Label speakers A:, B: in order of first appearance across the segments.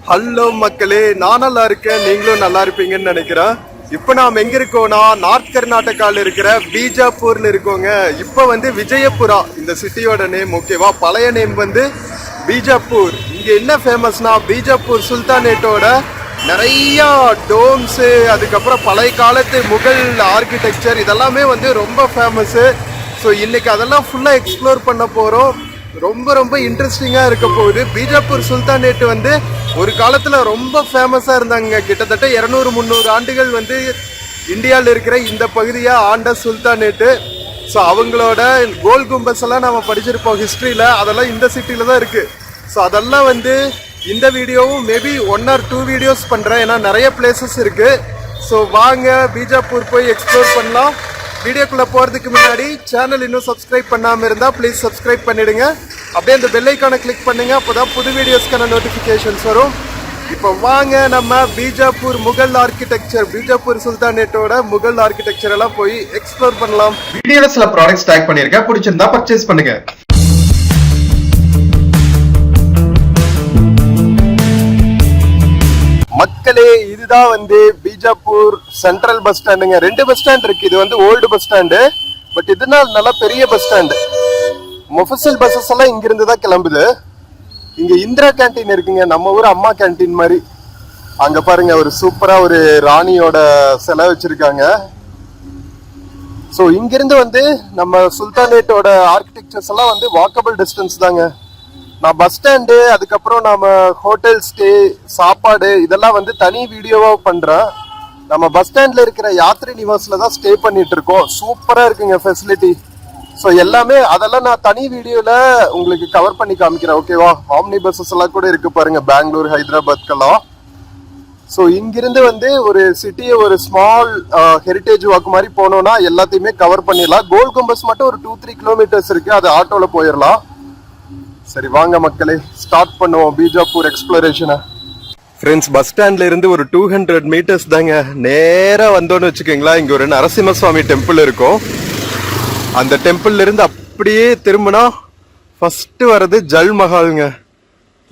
A: Hello மக்களே, நான் நல்லா இருக்கேன், நீங்களும் நல்லா இருப்பீங்கன்னு நினைக்கிறேன். இப்போ நாம் எங்க இருக்கோம்னா நார்த் கர்நாடகாவில் இருக்கிற பீஜாப்பூர்ல இருக்கோங்க. இப்போ வந்து விஜயபுரா இந்த சிட்டியோட நேம், ஓகேவா? பழைய நேம் வந்து பீஜாப்பூர். இங்க என்ன ஃபேமஸ்னா பீஜாப்பூர் சுல்தானேட்டோட நிறைய டோம்ஸு, அதுக்கப்புறம் பழைய காலத்து முகல் ஆர்கிடெக்சர் இதெல்லாமே வந்து ரொம்ப ஃபேமஸ்ஸு. ஸோ இன்னைக்கு அதெல்லாம் ஃபுல்லாக எக்ஸ்ப்ளோர் பண்ண போகிறோம். ரொம்ப ரொம்ப இன்ட்ரெஸ்டிங்காக இருக்க போகுது. பீஜாப்பூர் சுல்தானேட் வந்து ஒரு காலத்தில் ரொம்ப ஃபேமஸாக இருந்தாங்க. கிட்டத்தட்ட 200-300 ஆண்டுகள் வந்து இந்தியாவில் இருக்கிற இந்த பகுதியை ஆண்ட சுல்தானேட்டு. ஸோ அவங்களோட கோல் கும்பஸ் எல்லாம் நம்ம படிச்சிருப்போம் ஹிஸ்ட்ரியில், அதெல்லாம் இந்த சிட்டியில் தான் இருக்குது. ஸோ அதெல்லாம் வந்து இந்த வீடியோவும் மேபி 1 or 2 வீடியோஸ் பண்ணுறேன், ஏன்னா நிறைய பிளேசஸ் இருக்குது. ஸோ வாங்க பீஜாப்பூர் போய் எக்ஸ்ப்ளோர் பண்ணலாம். வீடியோக்குள்ளே போகிறதுக்கு முன்னாடி சேனல் இன்னும் சப்ஸ்கிரைப் பண்ணாமல் இருந்தால் ப்ளீஸ் சப்ஸ்கிரைப் பண்ணிவிடுங்க. அப்படியே அந்த பெல் ஐக்கானை கிளிக் பண்ணுங்கள், அப்போ தான் புது வீடியோஸ்க்கான நோட்டிஃபிகேஷன்ஸ் வரும். இப்போ வாங்க நம்ம பீஜாப்பூர் முகல் ஆர்கிடெக்சர், பீஜாப்பூர் சுல்தானேட்டோட முகல் ஆர்கிடெக்சர் எல்லாம் போய் எக்ஸ்ப்ளோர் பண்ணலாம்.
B: வீடியோல சில ப்ராடக்ட்ஸ் டேக் பண்ணியிருக்கேன், பிடிச்சிருந்தா பர்ச்சேஸ் பண்ணுங்க.
A: மக்களே, இதுதான் வந்து பீஜாப்பூர் சென்ட்ரல் பஸ் ஸ்டாண்டுங்க. 2 பஸ் ஸ்டாண்ட் இருக்கு. இது வந்து ஓல்டு பஸ் ஸ்டாண்டு, பட் இதுனா நல்லா பெரிய பஸ் ஸ்டாண்டு. மொஃபசல் பஸ்ஸஸ் எல்லாம் இங்கிருந்து தான் கிளம்புது. இங்க இந்திரா கேண்டீன் இருக்குங்க, நம்ம ஊர் அம்மா கேண்டீன் மாதிரி. அங்க பாருங்க, ஒரு சூப்பரா ஒரு ராணியோட சிலை வச்சிருக்காங்க. ஸோ இங்கிருந்து வந்து நம்ம சுல்தானேட்டோட ஆர்கிடெக்சர்ஸ் எல்லாம் வந்து வாக்கபிள் டிஸ்டன்ஸ் தாங்க. நான் பஸ் ஸ்டாண்டு, அதுக்கப்புறம் நம்ம ஹோட்டல் ஸ்டே, சாப்பாடு இதெல்லாம் வந்து தனி வீடியோவாக பண்ணுறேன். நம்ம பஸ் ஸ்டாண்டில் இருக்கிற யாத்ரி நிவாஸில் தான் ஸ்டே பண்ணிட்டு இருக்கோம். சூப்பராக இருக்குங்க ஃபெசிலிட்டி. ஸோ எல்லாமே அதெல்லாம் நான் தனி வீடியோவில் உங்களுக்கு கவர் பண்ணி காமிக்கிறேன், ஓகேவா? ஆம்னி பஸ்ஸஸ் எல்லாம் கூட இருக்கு பாருங்க, பெங்களூர், ஹைதராபாத்க்கெல்லாம். ஸோ இங்கிருந்து வந்து ஒரு சிட்டியை ஒரு ஸ்மால் ஹெரிட்டேஜ் வாக் மாதிரி போனோம்னா எல்லாத்தையுமே கவர் பண்ணிடலாம். கோல் கும்பஸ் மட்டும் ஒரு 2-3 கிலோமீட்டர்ஸ் இருக்கு, அது ஆட்டோவில் போயிடலாம். சரி வாங்க மக்களே, ஸ்டார்ட் பண்ணுவோம் பீஜாப்பூர் எக்ஸ்ப்ளோரேஷனை. ஃப்ரெண்ட்ஸ், பஸ் ஸ்டாண்ட்ல இருந்து ஒரு 200 மீட்டர்ஸ் தாங்க. நேராக வந்தோன்னு வச்சுக்கோங்களா, இங்கே ஒரு நரசிம்ம சுவாமி டெம்பிள் இருக்கும். அந்த டெம்பிள்ல இருந்து அப்படியே திரும்பினா ஃபர்ஸ்ட் வர்றது ஜல் மஹாலுங்க.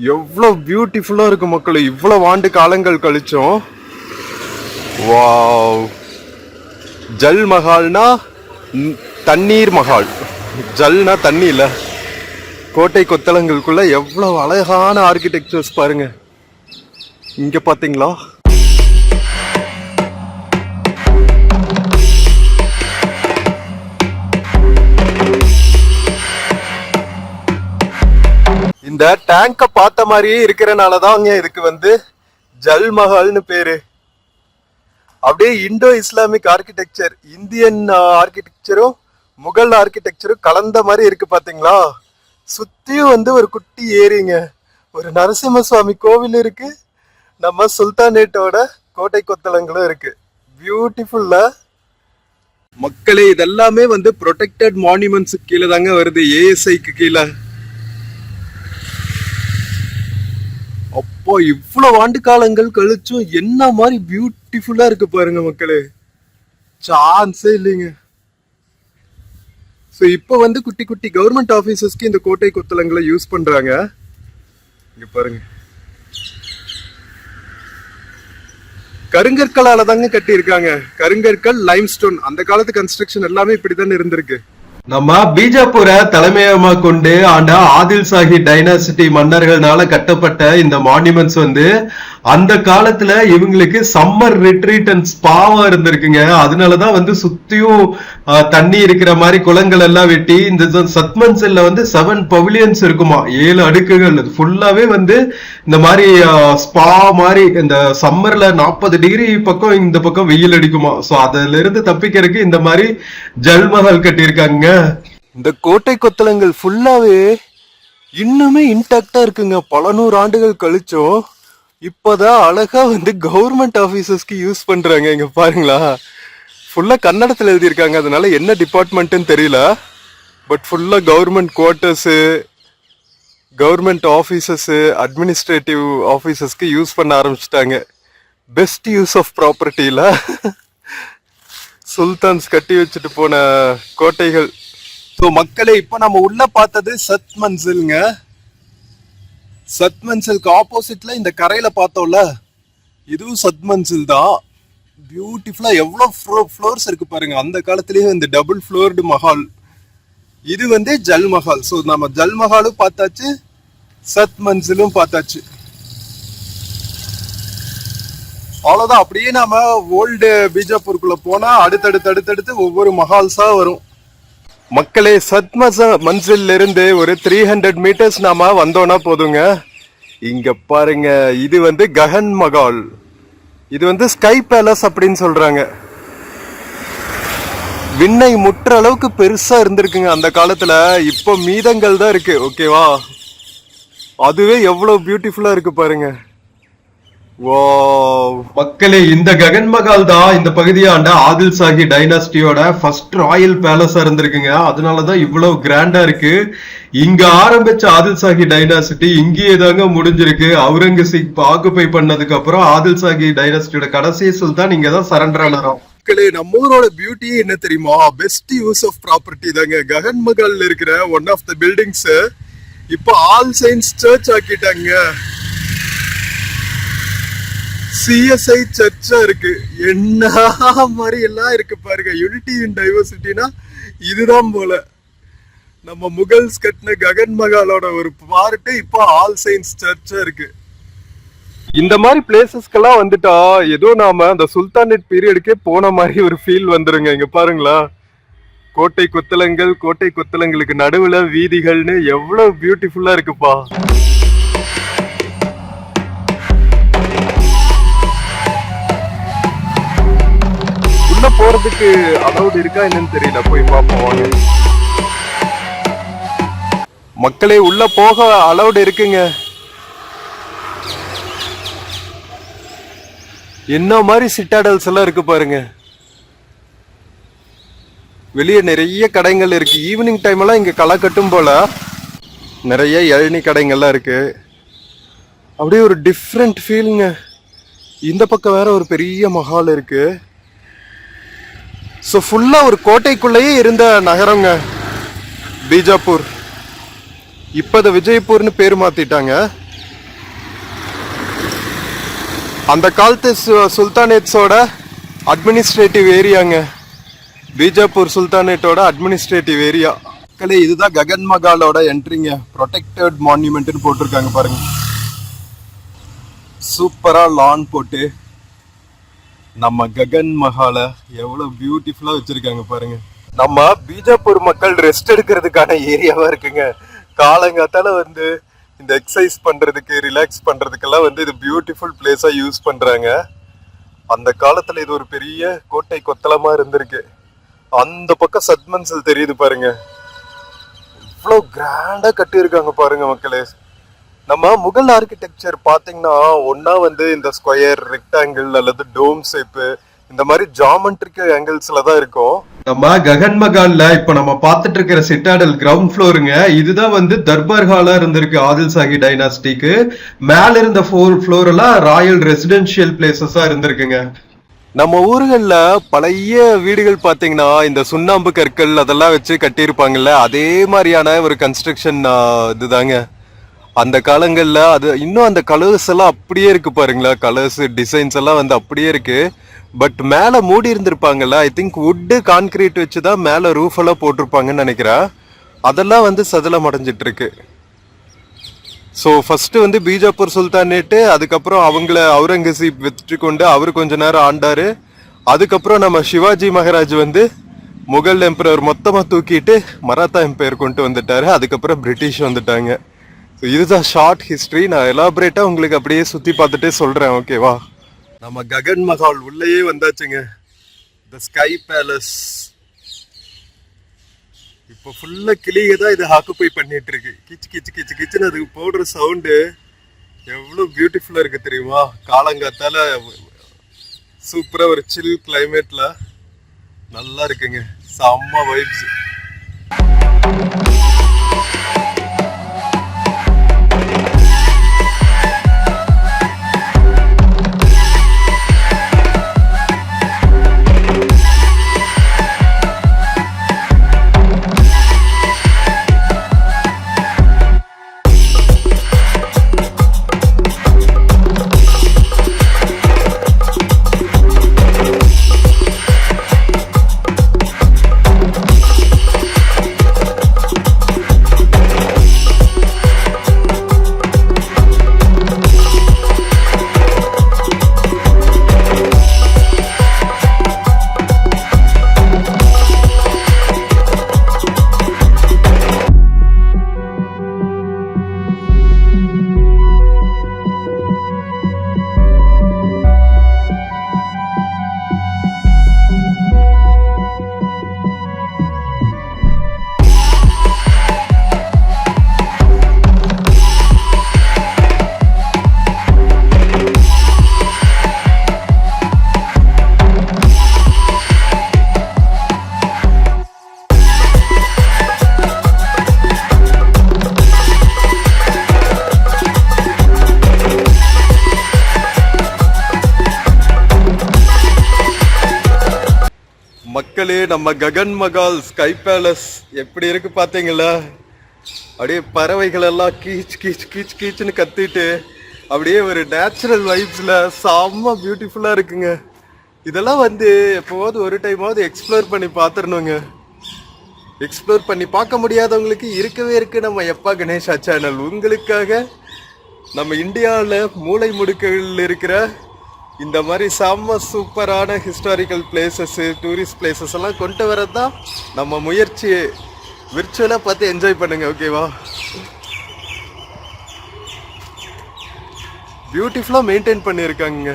A: எவ்வளோ பியூட்டிஃபுல்லாக இருக்கும் மக்கள், இவ்வளோ ஆண்டு காலங்கள் கழிச்சோம். வாவ்! ஜல் மஹால்னா தண்ணீர் மஹால், ஜல்னா தண்ணி இல்லை. கோட்டை கொத்தளங்களுக்குள்ள எவ்வளவு அழகான ஆர்கிடெக்சர்ஸ் பாருங்க. இங்க பாத்தீங்களா? இந்த டேங்க பார்த்த மாதிரியே இருக்கிறனாலதான் இதுக்கு வந்து ஜல் மஹால்னு பேரு. அப்படியே இண்டோ இஸ்லாமிக் ஆர்கிடெக்சர், இந்தியன் ஆர்கிடெக்சரும் முகல் ஆர்கிடெக்சரும் கலந்த மாதிரி இருக்கு பாத்தீங்களா? சுத்தியும் வந்து ஒரு குட்டி ஏரிங்க, ஒரு நரசிம்ம சுவாமி கோவில் இருக்கு, நம்ம சுல்தானேட்டோட கோட்டை கொத்தளங்களும் இருக்கு. பியூட்டிஃபுல்ல மக்களே, இதெல்லாமே வந்து ப்ரொடெக்டட் மான்யூமெண்ட்ஸ் கீழே தாங்க வருது, ஏஎஸ்ஐக்கு கீழே. அப்போ இவ்வளவு ஆண்டு காலங்கள் கழிச்சும் என்ன மாதிரி பியூட்டிஃபுல்லா இருக்கு பாருங்க மக்களே, சான்ஸே இல்லைங்க. ஸோ இப்போ வந்து குட்டி குட்டி கவர்மெண்ட் ஆஃபீஸஸ்க்கு இந்த கோட்டை கொத்தளங்களை யூஸ் பண்றாங்க. இங்க பாருங்க, கருங்கற்களால தாங்க கட்டி இருக்காங்க. கருங்கற்கள், லைம்ஸ்டோன், அந்த காலத்து கன்ஸ்ட்ரக்ஷன் எல்லாமே இப்படிதான் இருந்திருக்கு.
B: நம்ம பீஜாப்பூரை தலைமையகமா கொண்டு ஆண்ட ஆதில் சாஹி டைனாசிட்டி மன்னர்களால கட்டப்பட்ட இந்த மான்யூமெண்ட்ஸ் வந்து அந்த காலத்துல இவங்களுக்கு சம்மர் ரிட்ரீட் அண்ட் ஸ்பாவா இருந்திருக்குங்க. அதனாலதான் வந்து சுத்தியும் தண்ணி இருக்கிற மாதிரி குளங்கள் எல்லாம் வெட்டி இந்த சத்மன்செல்ல வந்து 7 பவிலியன்ஸ் இருக்குமா, 7 அடுக்குகள். ஃபுல்லாவே வந்து இந்த மாதிரி ஸ்பா மாதிரி இந்த சம்மர்ல 40 டிகிரி பக்கம் இந்த பக்கம் வெயில் அடிக்குமா. சோ அதுல இருந்து தப்பிக்கிறதுக்கு இந்த மாதிரி ஜல்மஹால் கட்டியிருக்காங்க.
A: இந்த கோட்டை கொத்தளங்கள் ஃபுல்லாவே இன்னுமே இன்டாக்டா இருக்குங்க. பல 100 ஆண்டுகள் கழிச்சும் இப்பதான் அழகா வந்து கவர்மெண்ட் ஆபீசஸ்க்கு யூஸ் பண்றாங்க. இங்க பாருங்களா, ஃபுல்லா கன்னடத்துல எழுதியிருக்காங்க, அதனால என்ன டிபார்ட்மெண்ட்னு தெரியல. பட் ஃபுல்லா government quarters, government offices, administrative ஆபீசஸ்க்கு யூஸ் பண்ண ஆரம்பிச்சிட்டாங்க. பெஸ்ட் யூஸ் ஆஃப் ப்ராப்பர்ட்டியில சுல்தான்ஸ் கட்டி வச்சுட்டு போன கோட்டைகள். ஸோ மக்களே, இப்போ நம்ம உள்ள பார்த்தது சத் மன்சில்ங்க. சத் மன்சிலுக்கு ஆப்போசிட்ல இந்த கரையில பார்த்தோம்ல, இதுவும் சத் மன்சில் தான். பியூட்டிஃபுல்லா எவ்வளவு ஃப்ளோர்ஸ் இருக்கு பாருங்க. அந்த காலத்திலேயே இந்த டபுள் ஃப்ளோர்டு மஹால். இது வந்து ஜல் மஹால். ஸோ நம்ம ஜல் மஹாலும் பார்த்தாச்சு, சத் மன்சிலும் பார்த்தாச்சு. அவ்வளவுதான். அப்படியே நாம ஓல்டு பீஜாப்பூருக்குள்ள போனா அடுத்தடுத்து ஒவ்வொரு மஹால்ஸா வரும். மக்களே, சத் மன்சில் இருந்து ஒரு 300 மீட்டர்ஸ் நாம வந்தோம்னா போதுங்க. இங்க பாருங்க, இது வந்து ககன் மஹால். இது வந்து ஸ்கை பேலஸ் அப்படின்னு சொல்றாங்க. விண்ணை முற்ற அளவுக்கு பெருசா இருந்திருக்குங்க அந்த காலத்துல. இப்போ மீதங்கள் தான் இருக்கு. ஓகேவா, அதுவே எவ்வளவு பியூட்டிஃபுல்லா இருக்கு பாருங்க.
B: மக்களே, இந்த ககன் மஹால் தான் இந்த பகுதியாண்ட ஆதில் சாஹி டைனாஸ்டியோட ஃபர்ஸ்ட் ராயல் பேலஸா இருந்திருக்குங்க. அதனாலதான் இவ்வளவு கிராண்டா இருக்கு. இங்க ஆரம்பிச்ச ஆதில் சாஹி டைனாசிட்டி இங்கேயே தாங்க முடிஞ்சிருக்கு. அவுரங்கசீப் ஆக்குபை பண்ணதுக்கு அப்புறம் ஆதில் சாஹி டைனாசிட்டியோட கடைசி சுல்தான் இங்க தான் சரண்டர் ஆனாராம்.
A: மக்களே, நம்ம ஊரோட பியூட்டி என்ன தெரியுமா? பெஸ்ட் யூஸ் ஆஃப் ப்ராப்பர்ட்டி தாங்க. ககன் மஹால்ல இருக்கிற ஒன் ஆஃப் த பில்டிங்ஸ் இப்போ ஆல் சயின்ஸ் சர்ச் ஆக்கிட்டாங்க. சிஎஸ்ஐ சர்ச்சா இருக்கு. என்ன மாதிரி எல்லாம் இருக்கு பாருங்க. யூனிட்டி இன் டைவர்சிட்டினா இதுதான் போல. நம்ம முகல்ஸ் கட்டின ககன் மஹாலோட ஒரு பார்ட்டு இப்போ ஆல் சயின்ஸ் சர்ச்சா இருக்கு. இந்த மாதிரி பிளேசஸ்க்கெல்லாம் வந்துட்டா ஏதோ நாம அந்த சுல்தானேட் பீரியடுக்கே போன மாதிரி ஒரு ஃபீல் வந்துருங்க. இங்க பாருங்களா, கோட்டை கொத்தளங்களுக்கு நடுவுல வீதிகள்னு எவ்வளவு பியூட்டிஃபுல்லா இருக்குப்பா. உள்ள போறதுக்கு அலௌட் இருக்கா என்னன்னு தெரியல, போய் பார்ப்போம். மக்களே, உள்ள போக அலௌட் இருக்குங்க. என்ன மாதிரி சிட்டாடல்ஸ் எல்லாம் இருக்கு பாருங்க. வெளியே நிறைய கடைகள் இருக்கு. ஈவினிங் டைம் எல்லாம் இங்க களை கட்டும் போல நிறைய இளநீ கடைகள்லாம் இருக்கு. அப்படியே ஒரு டிஃப்ரெண்ட் ஃபீலுங்க. இந்த பக்கம் வேற ஒரு பெரிய மஹால் இருக்கு. ஸோ ஃபுல்லா ஒரு கோட்டைக்குள்ளேயே இருந்த நகரங்க பீஜாப்பூர். இப்ப விஜயப்பூர்னு பேர் மாத்திட்டாங்க. அந்த காலத்து சுல்தானேட்ஸோட அட்மினிஸ்ட்ரேட்டிவ் ஏரியாங்க பீஜாப்பூர் சுல்தானேட்டோட அட்மினிஸ்ட்ரேட்டிவ் ஏரியா. இதுதான் ககன் மஹாலோட என்ட்ரிங்க. ப்ரொடெக்டட் மான்யூமெண்ட்னு போட்டிருக்காங்க பாருங்க. சூப்பரா லான் போட்டு நம்ம ககன் மஹால எவ்வளவு பியூட்டிஃபுல்லா வச்சிருக்காங்க பாருங்க. நம்ம பீஜாப்பூர் மக்கள் ரெஸ்ட் எடுக்கிறதுக்கான ஏரியாவா இருக்குங்க. காலங்காத்தால வந்து இந்த எக்ஸசைஸ் பண்றதுக்கு, ரிலாக்ஸ் பண்றதுக்கெல்லாம் வந்து இது பியூட்டிஃபுல் பிளேஸா யூஸ் பண்றாங்க. அந்த காலத்துல இது ஒரு பெரிய கோட்டை கொத்தளமா இருந்திருக்கு. அந்த பக்கம் சத் மன்சில் தெரியுது பாருங்க. இவ்வளவு கிராண்டா கட்டி இருக்காங்க பாருங்க மக்களே. நம்ம முகல் ஆர்கிடெக்சர் பாத்தீங்கன்னா ஒன்னா வந்து இந்த ஸ்கொயர், ரெக்டாங்கிள் அல்லது டோம் ஷேப்பு, இந்த மாதிரி ஜாமெட்ரிக்கல் ஆங்கிள்ஸ்ல தான் இருக்கும்.
B: நம்ம ககன் மஹால்ல இப்ப நம்ம பார்த்துட்டு இருக்கிற சிட்டாடல் கிரவுண்ட் ஃப்ளோருங்க. இதுதான் வந்து தர்பார் ஹாலா இருந்திருக்கு ஆதில் சாஹி டைனாஸ்டிக்கு. மேல இருந்த 4 ஃப்ளோர் எல்லாம் ராயல் ரெசிடென்ஷியல் பிளேசஸா இருந்திருக்குங்க.
A: நம்ம ஊர்கள்ல பழைய வீடுகள் பாத்தீங்கன்னா இந்த சுண்ணாம்பு கற்கள் அதெல்லாம் வச்சு கட்டியிருப்பாங்கல்ல, அதே மாதிரியான ஒரு கன்ஸ்ட்ரக்ஷன் இதுதாங்க. அந்த காலங்கள்ல அது இன்னும் அந்த கலர்ஸ் எல்லாம் அப்படியே இருக்கு பாருங்களா. கலர்ஸ், டிசைன்ஸ் எல்லாம் வந்து அப்படியே இருக்கு. பட் மேல மூடி இருந்திருப்பாங்கல்ல, ஐ திங்க் வுட்டு கான்கிரீட் வச்சுதான் மேல ரூஃப் எல்லாம் போட்டிருப்பாங்கன்னு நினைக்கிறேன். அதெல்லாம் வந்து சதலம் அடைஞ்சிட்டு இருக்கு. ஸோ ஃபர்ஸ்ட் வந்து பீஜாப்பூர் சுல்தானேட்டு, அதுக்கப்புறம் அவங்கள அவுரங்கசீப் வெற்றி கொண்டு அவரு கொஞ்ச நேரம் ஆண்டாரு. அதுக்கப்புறம் நம்ம சிவாஜி மகாராஜ் வந்து முகல் எம்பரர் மொத்தமா தூக்கிட்டு மராத்தா எம்பையர் கொண்டு வந்துட்டாரு. அதுக்கப்புறம் பிரிட்டிஷ் வந்துட்டாங்க. இதுதான் ஷார்ட் ஹிஸ்டரி. நான் எலாபரேட்டா உங்களுக்கு அப்படியே சுத்தி பார்த்துட்டே சொல்றேன். ஓகேவா, நம்ம ககன் மஹால் உள்ளேயே வந்தாச்சுங்க. தி ஸ்கை பேலஸ் இப்போ ஃபுல்லா கிளிக தான் இதை ஆக்குபை பண்ணிட்டு இருக்கு. கிச்சு கிச்சு கிச்சு கிச்சுன்னு அதுக்கு போடுற சவுண்டு எவ்வளவு பியூட்டிஃபுல்லா இருக்கு தெரியுமா. காலங்காத்தால சூப்பரா ஒரு சில் கிளைமேட்ல நல்லா இருக்குங்க. செம்ம வைப்ஸ். மக்களே, நம்ம ககன் மகால் ஸ்கை பேலஸ் எப்படி இருக்கு பாத்தீங்களா? அப்படியே பறவைகள் எல்லாம் கீச் கீச் கீச் கீச்சுன்னு கத்திட்டு அப்படியே ஒரு நேச்சுரல் வைப்ஸ்ல செம்ம பியூட்டிஃபுல்லா இருக்குங்க. இதெல்லாம் வந்து எப்போவாவது ஒரு டைமாவது எக்ஸ்ப்ளோர் பண்ணி பார்த்துடணுங்க. எக்ஸ்ப்ளோர் பண்ணி பார்க்க முடியாதவங்களுக்கு இருக்கவே இருக்கு நம்ம எப்பா கணேஷா சேனல். உங்களுக்காக நம்ம இந்தியாவில் மூளை முடுக்கில் இருக்கிற இந்த மாதிரி செம்ம சூப்பரான ஹிஸ்டாரிக்கல் பிளேசஸ், டூரிஸ்ட் பிளேசஸ் எல்லாம் கொண்டு வரது தான் நம்ம முயற்சி. விர்ச்சுவலாக பார்த்து என்ஜாய் பண்ணுங்க, ஓகேவா? பியூட்டிஃபுல்லாக மெயின்டைன் பண்ணியிருக்காங்க.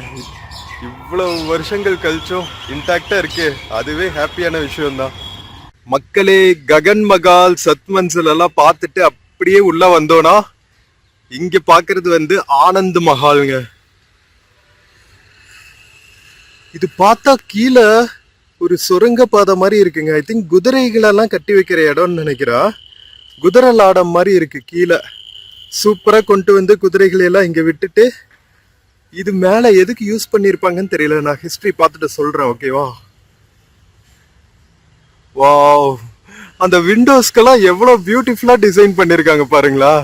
A: இவ்வளவு வருஷங்கள் கழிச்சும் இன்டாக்டா இருக்கு, அதுவே ஹாப்பியான விஷயம்தான். மக்களே, ககன் மகால் சத்மன்சல் எல்லாம் பார்த்துட்டு அப்படியே உள்ள வந்தோம்னா இங்க பாக்குறது வந்து ஆனந்த் மஹால்ங்க. இது பார்த்தா கீழே ஒரு சுரங்க பாதை மாதிரி இருக்குங்க. ஐ திங்க் குதிரைகளெல்லாம் கட்டி வைக்கிற இடம்னு நினைக்கிறா. குதிரை லாடம் மாதிரி இருக்கு கீழே. சூப்பரா கொண்டு வந்து குதிரைகளை எல்லாம் இங்க விட்டுட்டு இது மேல எதுக்கு யூஸ் பண்ணிருப்பாங்கன்னு தெரியல. நான் ஹிஸ்டரி பார்த்துட்டு சொல்றேன், ஓகேவா? வாவ், அந்த விண்டோஸ்க்கெல்லாம் எவ்வளவு பியூட்டிஃபுல்லா டிசைன் பண்ணிருக்காங்க பாருங்களா.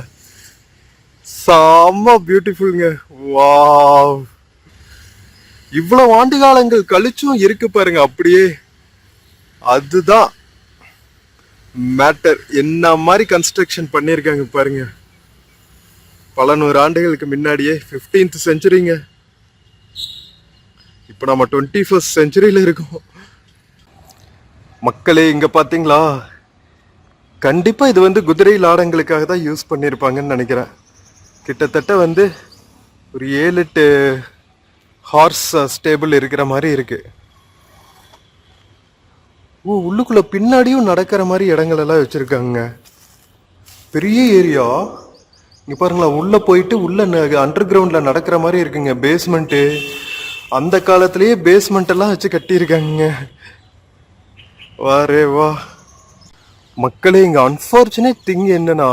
A: செம்ம பியூட்டிஃபுல்ங்க. வாவ், இவ்வளவு ஆண்டு காலங்கள் கழிச்சும் இருக்கு பாருங்க அப்படியே. அதுதான் மேட்டர். என்ன மாதிரி கன்ஸ்ட்ரக்ஷன் பண்ணிருக்காங்க பாருங்க. பல நூறு ஆண்டுகளுக்கு முன்னாடியே 15th செஞ்சுரிங்க. இப்ப நம்ம 21st செஞ்சுரியில இருக்கோம். மக்களே, இங்க பாத்தீங்களா? கண்டிப்பா இது வந்து குதிரை லாடங்களுக்காக தான் யூஸ் பண்ணிருப்பாங்கன்னு நினைக்கிறேன். கிட்டத்தட்ட வந்து ஒரு 7-8 ஹார்ஸ் ஸ்டேபிள் இருக்கிற மாதிரி இருக்கு. உள்ளுக்குள்ள பின்னாடியும் நடக்கிற மாதிரி இடங்கள் எல்லாம் வச்சிருக்காங்க. பெரிய ஏரியா. இங்க பாருங்களா, உள்ள போயிட்டு உள்ள அண்டர் கிரவுண்ட்ல நடக்கிற மாதிரி இருக்குங்க. பேஸ்மெண்ட், அந்த காலத்திலேயே பேஸ்மெண்ட் எல்லாம் வச்சு கட்டியிருக்காங்க. வாரே வா. மக்களே, இங்க அன்பார்ச்சுனேட் திங் என்னன்னா,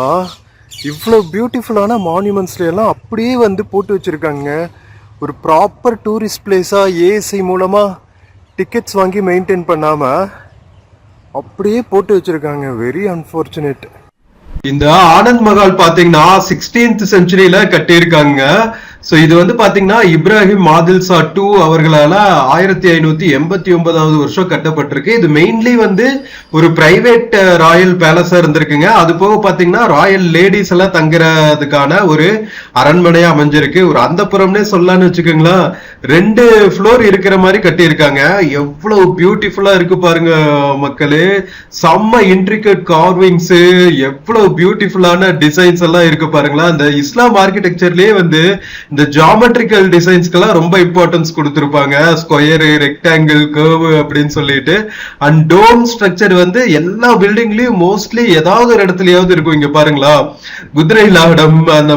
A: இவ்வளவு பியூட்டிஃபுல்லான மான்யூமெண்ட்ஸ்ல எல்லாம் அப்படியே வந்து போட்டு வச்சிருக்காங்க. ஒரு ப்ராப்பர் டூரிஸ்ட் பிளேஸா ஏஎஸ்ஐ மூலமா டிக்கெட்ஸ் வாங்கி மெயின்டைன் பண்ணாம அப்படியே போட்டு வச்சிருக்காங்க. Very unfortunate.
B: இந்த ஆனந்த் மஹால் பாத்தீங்கன்னா 16th செஞ்சுரியில கட்டியிருக்காங்க. சோ இது வந்து பாத்தீங்கன்னா இப்ராஹிம் ஆதில் ஷா 2 அவர்களால 1589வது வருஷம் கட்டப்பட்டிருக்கு. இது மெயின்லி வந்து ஒரு பிரைவேட் ராயல் பேலஸா இருந்திருக்குங்க. அது போக பாத்தீங்கன்னா ராயல் லேடிஸ் எல்லாம் தங்குறதுக்கான ஒரு அரண்மனையா அமைஞ்சிருக்கு. ஒரு அந்தப்புறம்னே சொல்லலாம்னு வச்சுக்கோங்களா. 2 ஃப்ளோர் இருக்கிற மாதிரி கட்டியிருக்காங்க. எவ்வளவு பியூட்டிஃபுல்லா இருக்கு பாருங்க மக்களே. செம்ம இன்ட்ரிகேட் கார்விங்ஸ், எவ்வளவு பியூட்டிஃபுல்லான டிசைன்ஸ் எல்லாம் இருக்கு பாருங்களா. இந்த இஸ்லாம் ஆர்கிடெக்சர்லயே வந்து இந்த ஜியோமெட்ரிக்கல் டிசைன்ஸ்க்கெல்லாம் ரொம்ப இம்பார்ட்டன்ஸ் கொடுத்திருப்பாங்க. ஸ்கொயர், ரெக்டாங்கிள், கர்வ் அப்படின்னு சொல்லிட்டு. அண்ட் டோம் ஸ்ட்ரக்சர் வந்து எல்லா பில்டிங்லயும் மோஸ்ட்லி ஏதாவது ஒரு இடத்துலயாவது இருக்கும். இங்க பாருங்களா, குதிரை லாடம், அந்த